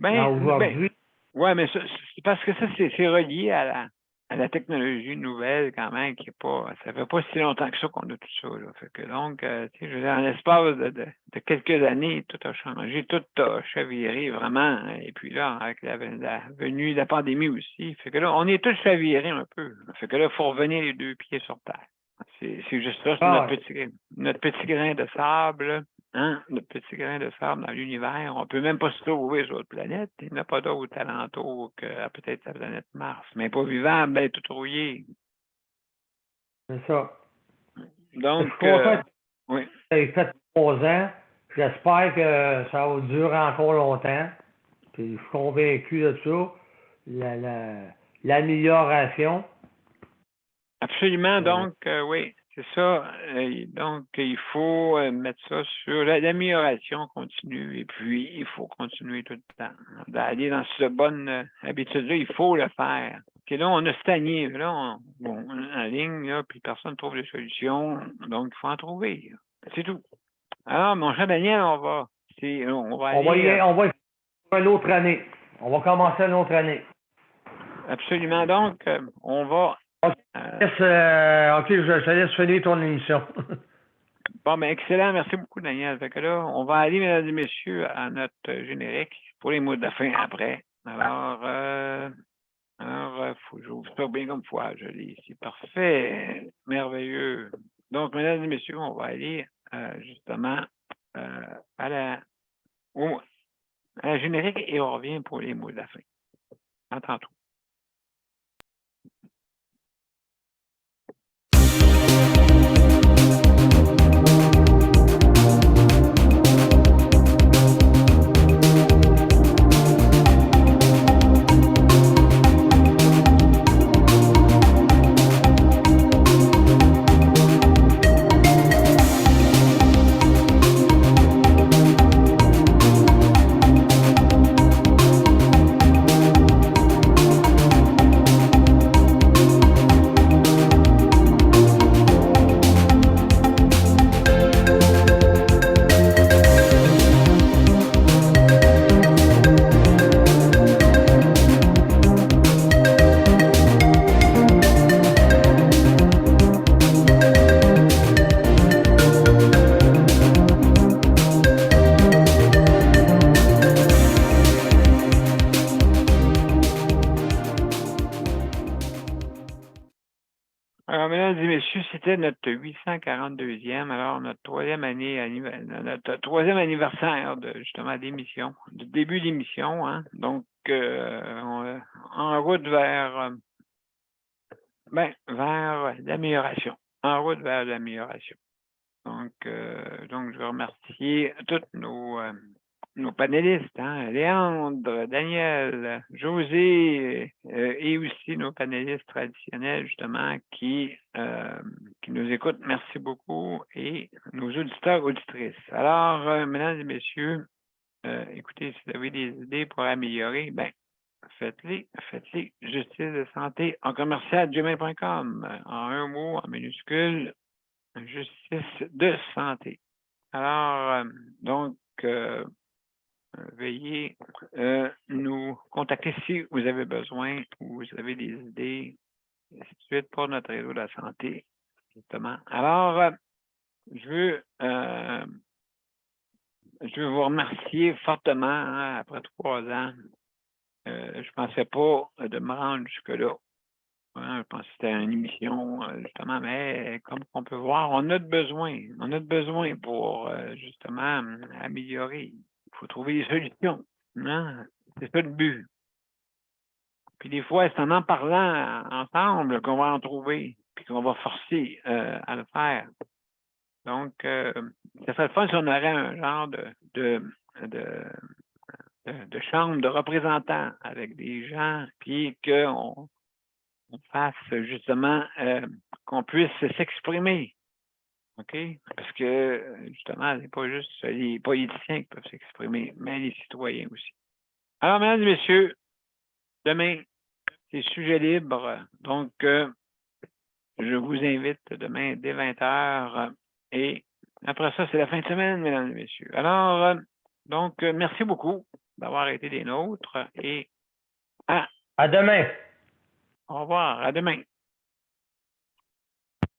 Aujourd'hui. Oui, mais c'est parce que ça, c'est relié à la technologie nouvelle quand même, qui est pas. Ça fait pas si longtemps que ça qu'on a tout ça. Là. Fait que donc, je veux dire, en l'espace de quelques années, tout a changé, tout a chaviré vraiment. Et puis là, avec la venue de la pandémie aussi. Fait que là, on est tous chavirés un peu. Fait que là, il faut revenir les deux pieds sur terre. C'est juste ça, c'est notre petit grain de sable. Hein? Le petit grain de sable dans l'univers. On ne peut même pas se trouver sur autre planète. Il n'y a pas d'autre alentour que peut-être la planète Mars. Mais pas vivable, elle est tout rouillée. C'est ça. Donc, oui. Tu as fait 3 ans. J'espère que ça va durer encore longtemps. Puis je suis convaincu de ça. L'amélioration. Absolument. Donc, oui, c'est ça. Donc, il faut mettre ça sur l'amélioration continue. Et puis, il faut continuer tout le temps. D'aller dans cette bonne habitude-là, il faut le faire. Puis là, on a stagné. Là, on est en ligne, là, puis personne ne trouve de solution. Donc, il faut en trouver. C'est tout. Alors, mon cher Daniel, on va aller... On va une autre année. On va commencer une autre année. Absolument. Donc, on va... OK, je te laisse finir ton émission. Bon, ben excellent. Merci beaucoup, Daniel. Fait que là, on va aller, mesdames et messieurs, à notre générique pour les mots de la fin après. Alors, faut que j'ouvre ça bien comme foi. Je l'ai ici. Parfait. Merveilleux. Donc, mesdames et messieurs, on va aller justement à la générique et on revient pour les mots de la fin. À tantôt. Alors, mesdames et messieurs, c'était notre 842e, alors notre troisième anniversaire de justement d'émission, du début d'émission, hein. Donc, en route vers l'amélioration. En route vers l'amélioration. Donc, je veux remercier tous nos panélistes, hein, Léandre, Daniel, José, et aussi nos panélistes traditionnels, justement, qui nous écoutent. Merci beaucoup. Et nos auditeurs, auditrices. Alors, mesdames et messieurs, écoutez, si vous avez des idées pour améliorer, ben, faites-les. Justice de santé en commercial@gmail.com. En un mot, en minuscule, justice de santé. Alors, veuillez nous contacter si vous avez besoin ou vous avez des idées, et ainsi de suite, pour notre réseau de la santé, justement. Alors, je veux vous remercier fortement, hein, après 3 ans. Je ne pensais pas de me rendre jusque-là. Hein, je pensais que c'était une émission, justement, mais comme on peut voir, on a besoin. On a besoin pour, justement, améliorer. Il faut trouver des solutions. Hein? C'est ça le but. Puis des fois, c'est en parlant ensemble qu'on va en trouver, puis qu'on va forcer à le faire. Donc, ça serait le fun si on aurait un genre de chambre de représentants avec des gens, puis qu'on fasse justement qu'on puisse s'exprimer. OK? Parce que, justement, c'est pas juste les politiciens qui peuvent s'exprimer, mais les citoyens aussi. Alors, mesdames et messieurs, demain, c'est sujet libre. Donc, je vous invite demain dès 20h. Et après ça, c'est la fin de semaine, mesdames et messieurs. Alors, merci beaucoup d'avoir été des nôtres. Et à demain. Au revoir. À demain.